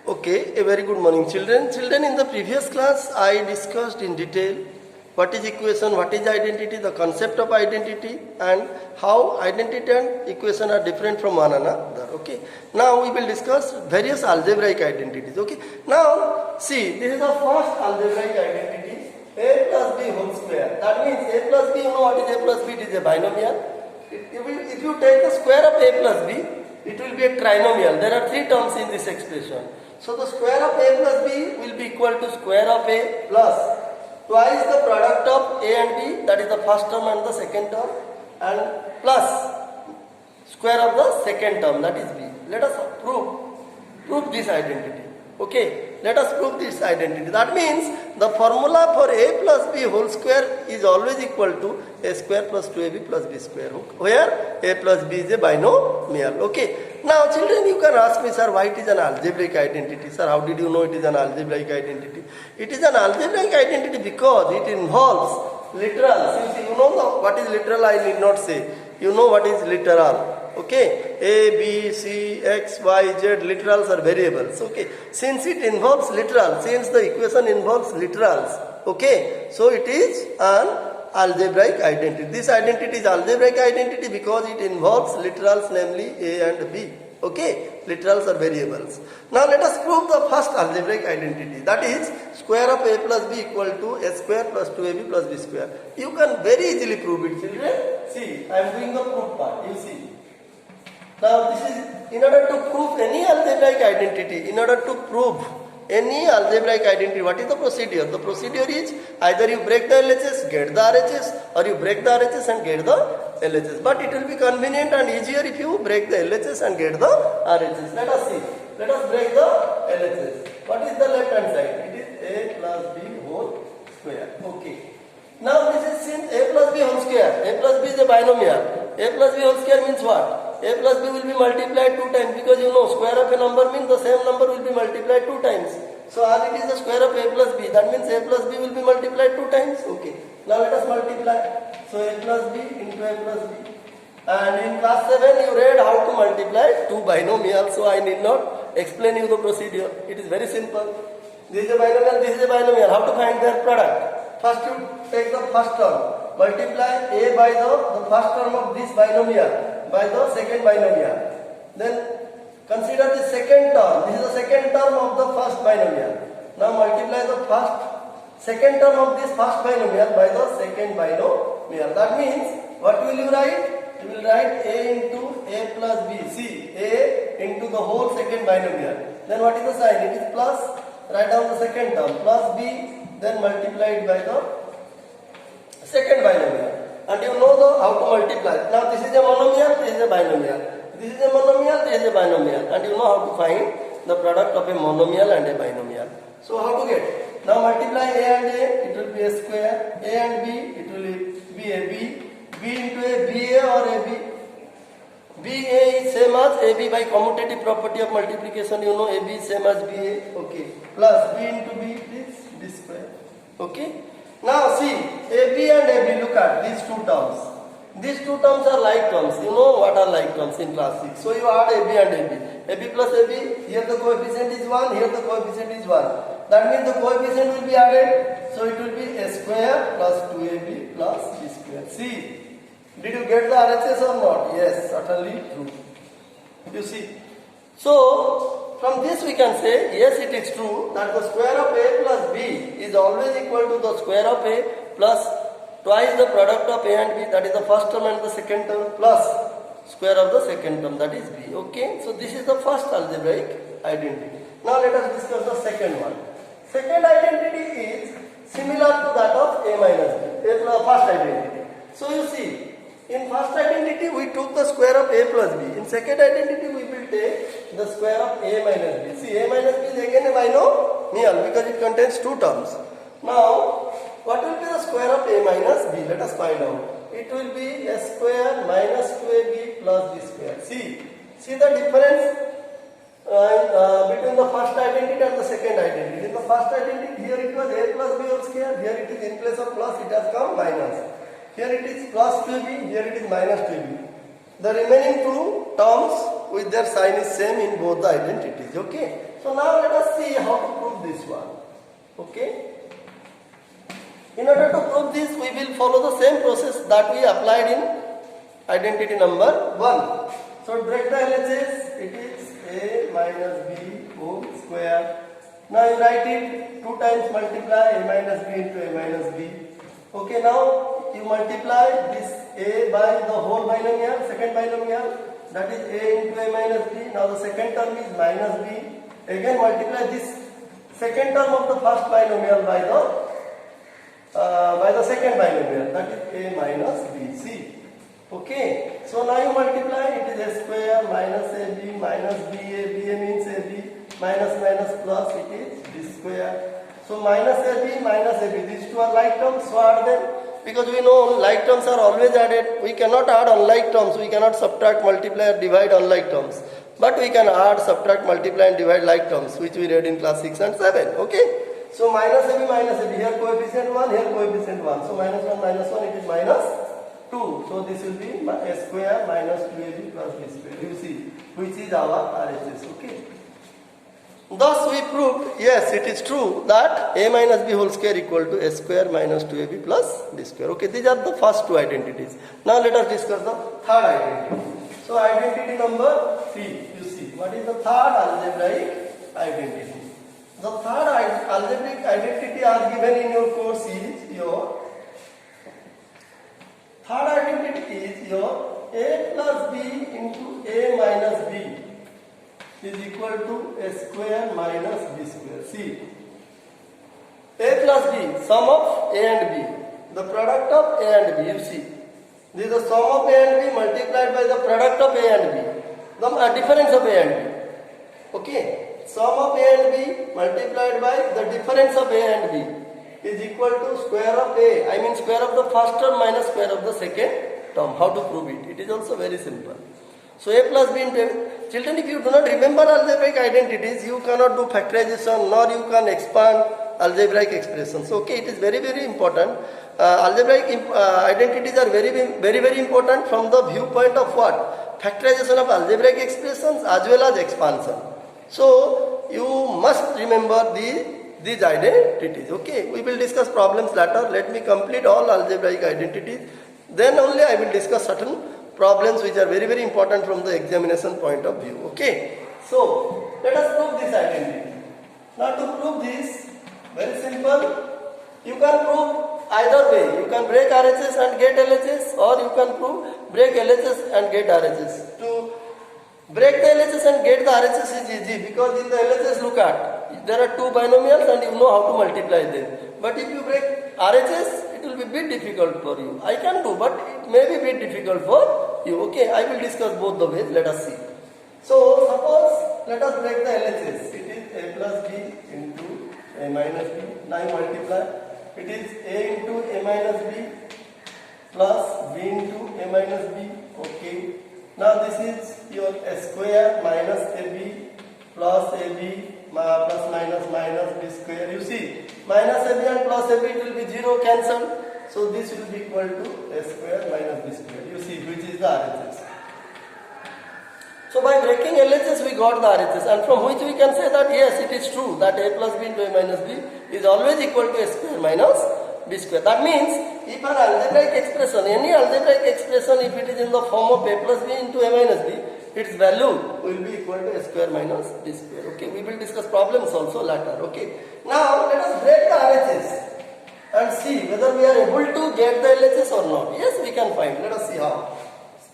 Okay, a very good morning children. Children, in the previous class I discussed in detail what is equation, what is identity, the concept of identity and how identity and equation are different from one another. Okay, now we will discuss various algebraic identities. Okay, now see, this is the first algebraic identity, a plus b whole square. That means a plus b, you know what is a plus b? It is a binomial. If you take the square of a plus b, it will be a trinomial. There are three terms in this expression. So the square of a plus b will be equal to square of a plus twice the product of a and b, that is the first term and the second term, and plus square of the second term, that is b. Let us prove this identity. Okay, let us prove this identity. That means the formula for a plus b whole square is always equal to a square plus 2ab plus b square, where a plus b is a binomial. Okay, now children, you can ask me, sir, why it is an algebraic identity? Sir, how did you know it is an algebraic identity? It is an algebraic identity because it involves literals. You see, you know what is literal, I need not say. You know what is literal. Okay, a, b, c, x, y, z, literals are variables. Okay, since it involves literals, since the equation involves literals, okay, so it is an algebraic identity. This identity is algebraic identity because it involves literals, namely a and b. Okay, literals are variables. Now let us prove the first algebraic identity, that is square of a plus b equal to a square plus 2ab plus b square. You can very easily prove it, children. See, I am doing the proof part. You see. Now this is in order to prove any algebraic identity, in order to prove any algebraic identity, what is the procedure? The procedure is either you break the LHS, get the RHS, or you break the RHS and get the LHS. But it will be convenient and easier if you break the LHS and get the RHS. Let us see. Let us break the LHS. What is the left hand side? It is a plus b whole square. Okay. Now this is since a plus b whole square. A plus b is a binomial. A plus b whole square means what? A plus b will be multiplied 2 times, because you know square of a number means the same number will be multiplied 2 times. So as it is the square of a plus b, that means a plus b will be multiplied 2 times. Okay. Now let us multiply. So a plus b into a plus b. And in class 7 you read how to multiply two binomials, so I need not explain you the procedure. It is very simple. This is a binomial, this is a binomial. How to find their product? First you take the first term. Multiply a by the first term of this binomial by the second binomial. Then consider the second term. This is the second term of the first binomial. Now multiply the second term of this first binomial by the second binomial. That means, what will you write? You will write a into a plus b. See, a into the whole second binomial. Then what is the sign? It is plus. Write down the second term. Plus b, then multiplied by the second binomial. And you know how to multiply. Now this is a monomial, this is a binomial. This is a monomial, this is a binomial. And you know how to find the product of a monomial and a binomial. So how to get? Now multiply a and a, it will be a square. A and b, it will be a b. B into a ba or a b. Ba is same as ab by commutative property of multiplication. You know ab is same as ba. Okay. Plus b into b is b square. Okay. Now see, AB and AB, look at these two terms. These two terms are like terms. You know what are like terms in class 6. So you add AB and AB. AB plus AB, here the coefficient is 1, here the coefficient is 1. That means the coefficient will be added. So it will be a square plus 2AB plus B square. See, did you get the RHS or not? Yes, certainly true. You see. So, from this we can say, yes, it is true that the square of a plus b is always equal to the square of a plus twice the product of a and b, that is the first term and the second term, plus square of the second term, that is b. Okay, so this is the first algebraic identity. Now let us discuss the second one. Second identity is similar to that of a minus b, first identity. So you see, in first identity we took the square of a plus b. In second identity we will take the square of a minus b. See, a minus b is again a binomial because it contains two terms. Now, what will be the square of a minus b? Let us find out. It will be a square minus 2ab plus b square. See the difference between the first identity and the second identity. In the first identity, here it was a plus b whole square. Here it is in place of plus, it has come minus. Here it is plus 2b, here it is minus 2b. The remaining two terms with their sign is same in both the identities. Okay. So now let us see how to prove this one. Okay. In order to prove this, we will follow the same process that we applied in identity number 1. So break the LHS, it is A minus B whole square. Now you write it 2 times multiply A minus B into A minus B. Okay, now you multiply this A by the whole binomial, second binomial, that is A into A minus B. Now the second term is minus B. Again multiply this second term of the first binomial by the second binomial, that is A minus B. See. Okay, so now you multiply, it is A square minus AB minus BA, BA means AB, minus minus plus, it is B square. So minus AB minus AB, these two are like terms, so add them. Because we know like terms are always added, we cannot add unlike terms, we cannot subtract, multiply or divide unlike terms. But we can add, subtract, multiply and divide like terms, which we read in class 6 and 7, okay. So minus AB, here coefficient 1, here coefficient 1. So minus 1, it is minus 2. So this will be A square minus 2AB plus B square. You see, which is our RHS. Okay. Thus we proved, yes, it is true that A minus B whole square equal to A square minus 2AB plus B square. Okay, these are the first two identities. Now let us discuss the third identity. So identity number 3. You see, what is the third algebraic identity? The third algebraic identity as given in your course is your third identity is your A plus B into A minus B is equal to A square minus B square. See, A plus B, sum of A and B, the product of A and B, you see. This is the sum of A and B multiplied by the product of A and B, the difference of A and B. Okay, sum of A and B multiplied by the difference of A and B is equal to square of A, I mean square of the first term minus square of the second term. How to prove it? It is also very simple. So A plus B into A. Children, if you do not remember algebraic identities, you cannot do factorization nor you can expand algebraic expressions. Okay, it is very, very important. Algebraic identities are very important from the viewpoint of what? Factorization of algebraic expressions as well as expansion. So you must remember these identities. Okay, we will discuss problems later. Let me complete all algebraic identities. Then only I will discuss certain problems which are very, very important from the examination point of view. Okay, so let us prove this identity. Now to prove this, very simple. You can prove either way. You can break RHS and get LHS, or you can prove break LHS and get RHS. To break the LHS and get the RHS is easy, because in the LHS, look at, there are two binomials and you know how to multiply them. But if you break RHS, it will be a bit difficult for you. I can do, but it may be a bit difficult for you. Okay, I will discuss both the ways. Let us see. So suppose, let us break the LHS. It is A plus B into A minus B. Now you multiply. It is A into A minus B plus B into A minus B. Okay. Now this is your A square minus AB plus AB plus minus minus B square. You see, minus AB and plus AB, it will be 0 cancelled. So this will be equal to A square minus B square. You see, which is the RHS. So by breaking LHS, we got the RHS, and from which we can say that yes, it is true that A plus B into A minus B is always equal to A square minus B square. That means if an algebraic expression, any algebraic expression, if it is in the form of A plus B into A minus B, its value will be equal to A square minus B square. Okay, we will discuss problems also later. Okay, now let us break the RHS and see whether we are able to get the LHS or not. Yes, we can find. Let us see how.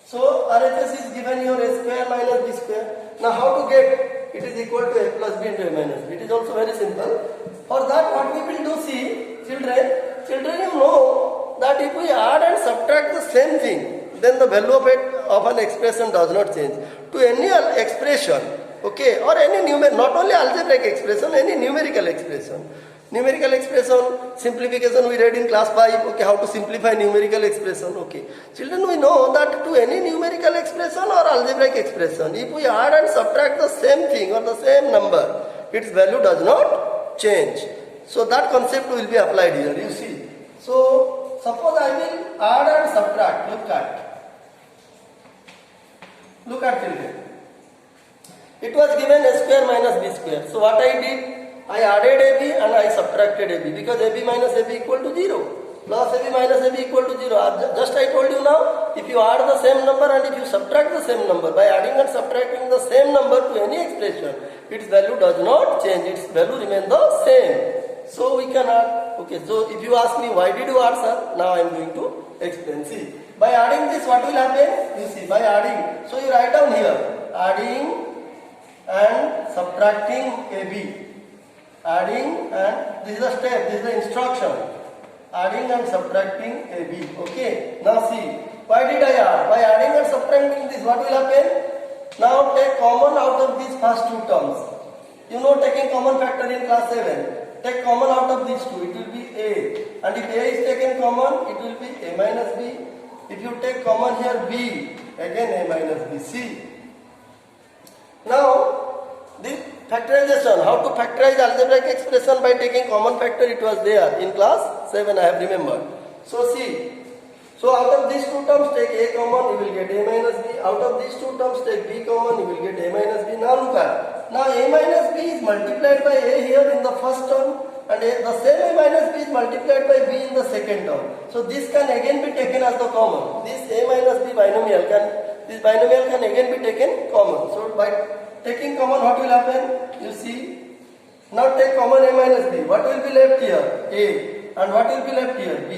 So RHS is given here A square minus B square. Now how to get? It is equal to A plus B into A minus B. It is also very simple. For that, what we will do, see, children, you know that if we add and subtract the same thing, then the value of an expression does not change. To any expression, okay, or any not only algebraic expression, any numerical expression. Numerical expression, simplification we read in class 5, okay, how to simplify numerical expression, okay. Children, we know that to any numerical expression or algebraic expression, if we add and subtract the same thing or the same number, its value does not change. So that concept will be applied here, you see. So, suppose I will add and subtract, look at children. It was given a square minus b square. So what I did? I added ab and I subtracted ab because ab minus ab equal to 0. Plus ab minus ab equal to 0. Just I told you now, if you add the same number and if you subtract the same number, by adding and subtracting the same number to any expression, its value does not change, its value remains the same. So we can add. Okay, so if you ask me why did you add, sir, now I am going to explain. See, by adding this what will happen? You see, by adding, so you write down here, adding and subtracting AB. Adding and this is the step, this is the instruction. Adding and subtracting AB. Okay. Now see, why did I add? By adding and subtracting this, what will happen? Now take common out of these first two terms. You know taking common factor in class 7. Take common out of these two, it will be A. And if A is taken common, it will be A minus B. If you take common here B, again A minus B. See. Now, the factorization, how to factorize algebraic expression by taking common factor, it was there in class 7, I have remembered. So see, so out of these two terms take A common, you will get A minus B. Out of these two terms take B common, you will get A minus B. Now look at, now A minus B is multiplied by A here in the first term and the same A minus B is multiplied by B in the second term. So this can again be taken as the common. This A minus B binomial can again be taken common. So by taking common, what will happen? You see, now take common A minus B. What will be left here? A. And what will be left here? B.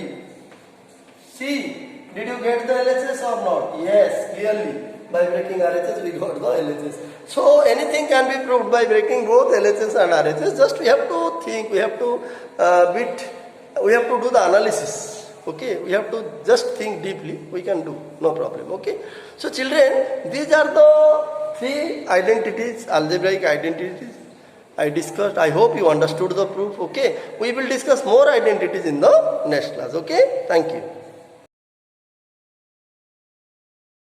See, did you get the LHS or not? Yes, clearly. By breaking RHS, we got the LHS. So anything can be proved by breaking both LHS and RHS. Just we have to think, we have to do the analysis. Okay, we have to just think deeply. We can do, no problem. Okay. So children, these are the three identities, algebraic identities I discussed. I hope you understood the proof. Okay. We will discuss more identities in the next class. Okay. Thank you.